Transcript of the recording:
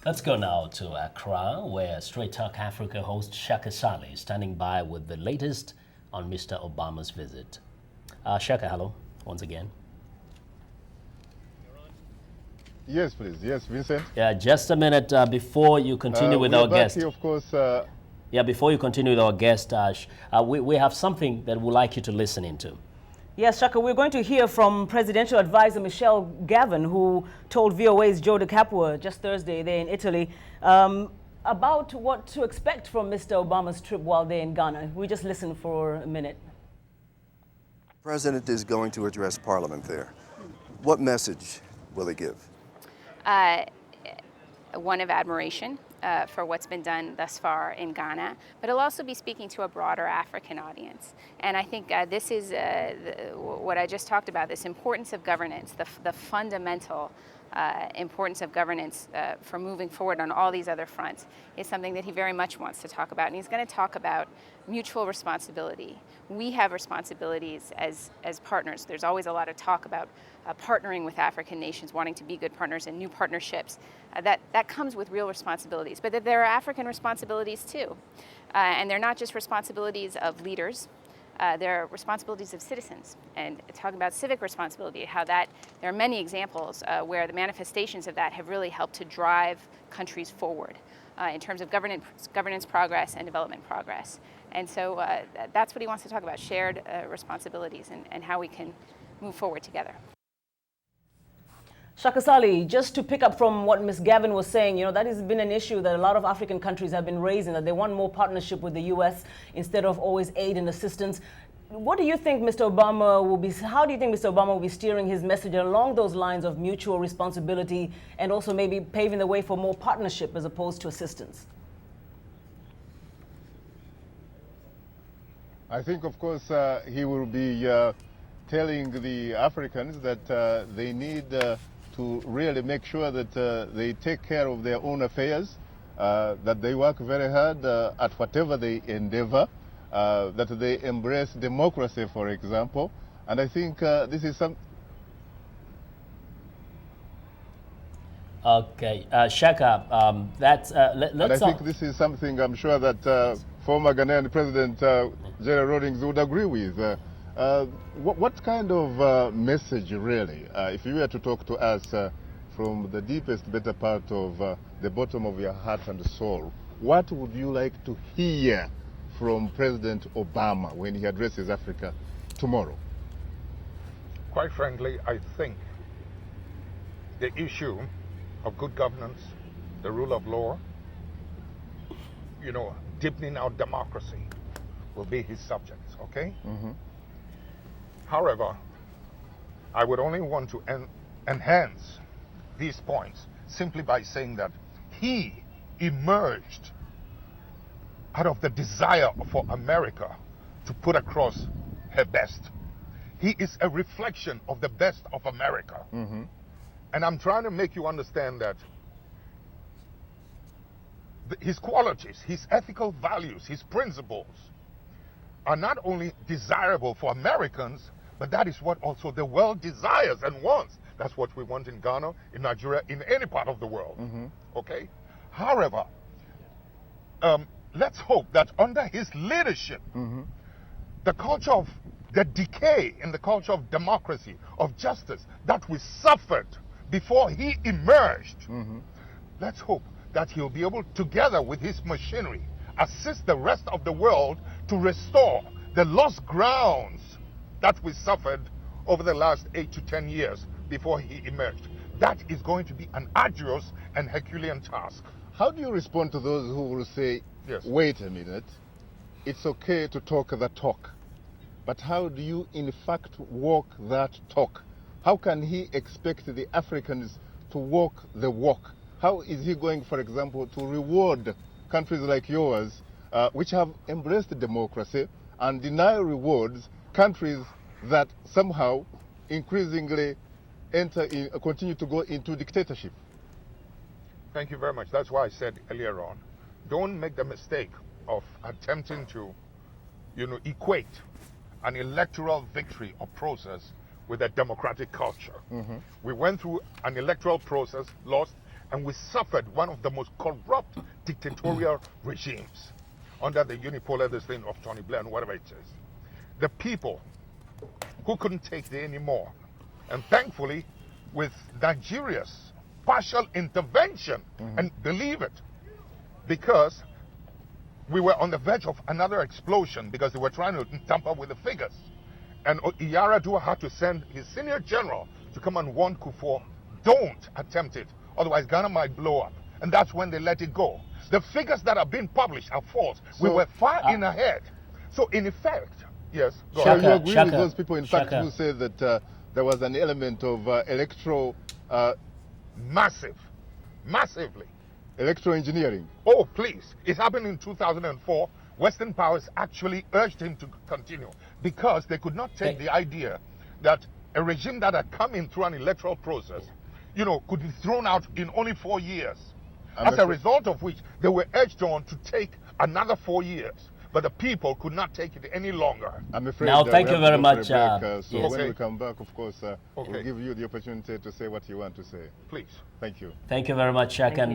Let's go now to Accra, where Straight Talk Africa host Shaka Ssali is standing by with the latest on Mr. Obama's visit. Shaka, hello, once again. Yes, please. Yes, Vincent. Yeah, just a minute before you continue with our guest. Here, of course. Yeah, before you continue with our guest, we have something that we'd like you to listen into. Yes, Shaka, we're going to hear from Presidential Advisor Michelle Gavin, who told VOA's Joe De Capua just Thursday there in Italy about what to expect from Mr. Obama's trip while they're in Ghana. We just listen for a minute. The President is going to address Parliament there. What message will he give? One of admiration for what's been done thus far in Ghana, but he'll also be speaking to a broader African audience. And I think this is what I just talked about, this importance of governance, the fundamental importance of governance for moving forward on all these other fronts is something that he very much wants to talk about. And he's going to talk about mutual responsibility. We have responsibilities as partners. There's always a lot of talk about partnering with African nations, wanting to be good partners and new partnerships. That comes with real responsibilities. But there are African responsibilities too. And they're not just responsibilities of leaders. There are responsibilities of citizens, and talking about civic responsibility, how there are many examples where the manifestations of that have really helped to drive countries forward in terms of governance progress and development progress. And so that's what he wants to talk about, shared responsibilities and how we can move forward together. Shaka Ssali, just to pick up from what Ms. Gavin was saying, that has been an issue that a lot of African countries have been raising, that they want more partnership with the U.S. instead of always aid and assistance. What do you think Mr. Obama how do you think Mr. Obama will be steering his message along those lines of mutual responsibility and also maybe paving the way for more partnership as opposed to assistance? I think, of course, he will be telling the Africans that they need to really make sure that they take care of their own affairs, that they work very hard at whatever they endeavor, that they embrace democracy, for example. And I think this is some... Okay, Shaka, let's... And I think this is something I'm sure that former Ghanaian President Jerry Rawlings would agree with. What kind of message, really, if you were to talk to us from the deepest, better part of the bottom of your heart and soul, what would you like to hear from President Obama when he addresses Africa tomorrow? Quite frankly, I think the issue of good governance, the rule of law, deepening our democracy will be his subjects, okay? Mm-hmm. However, I would only want to enhance these points simply by saying that he emerged out of the desire for America to put across her best. He is a reflection of the best of America. Mm-hmm. And I'm trying to make you understand that his qualities, his ethical values, his principles are not only desirable for Americans, but that is what also the world desires and wants. That's what we want in Ghana, in Nigeria, in any part of the world. Mm-hmm. Okay? However, let's hope that under his leadership, Mm-hmm. the culture of the decay in the culture of democracy, of justice, that we suffered before he emerged, Mm-hmm. let's hope that he'll be able, together with his machinery, assist the rest of the world to restore the lost grounds that we suffered over the last 8 to 10 years before he emerged. That is going to be an arduous and Herculean task. How do you respond to those who will say, Yes. wait a minute, it's okay to talk the talk, but how do you in fact walk that talk? How can he expect the Africans to walk the walk? How is he going, for example, to reward countries like yours, which have embraced democracy, and deny rewards countries that somehow increasingly continue to go into dictatorship? Thank you very much. That's why I said earlier on, don't make the mistake of attempting to, equate an electoral victory or process with a democratic culture. Mm-hmm. We went through an electoral process, lost, and we suffered one of the most corrupt dictatorial regimes under the unipolar this thing of Tony Blair and whatever it is. The people who couldn't take it anymore. And thankfully, with Nigeria's partial intervention, and believe it, because we were on the verge of another explosion because they were trying to tamper with the figures. And Yar'Adua had to send his senior general to come and warn Kufuor, don't attempt it, otherwise Ghana might blow up. And that's when they let it go. The figures that are being published are false. We were far in ahead. So in effect, yes, go So ahead. you agree Shaka, with those people, in fact, Shaka. who say that there was an element of electoral engineering? Oh, please. It happened in 2004. Western powers actually urged him to continue because they could not take the idea that a regime that had come in through an electoral process, you know, could be thrown out in only 4 years. As a result of which, they were urged on to take another 4 years. But the people could not take it any longer. I'm afraid Now, that thank we you have to very go much. for a break, so Yes. when we come back, of course, Okay. we'll give you the opportunity to say what you want to say. Please. Thank you. Thank you very much, Shaka.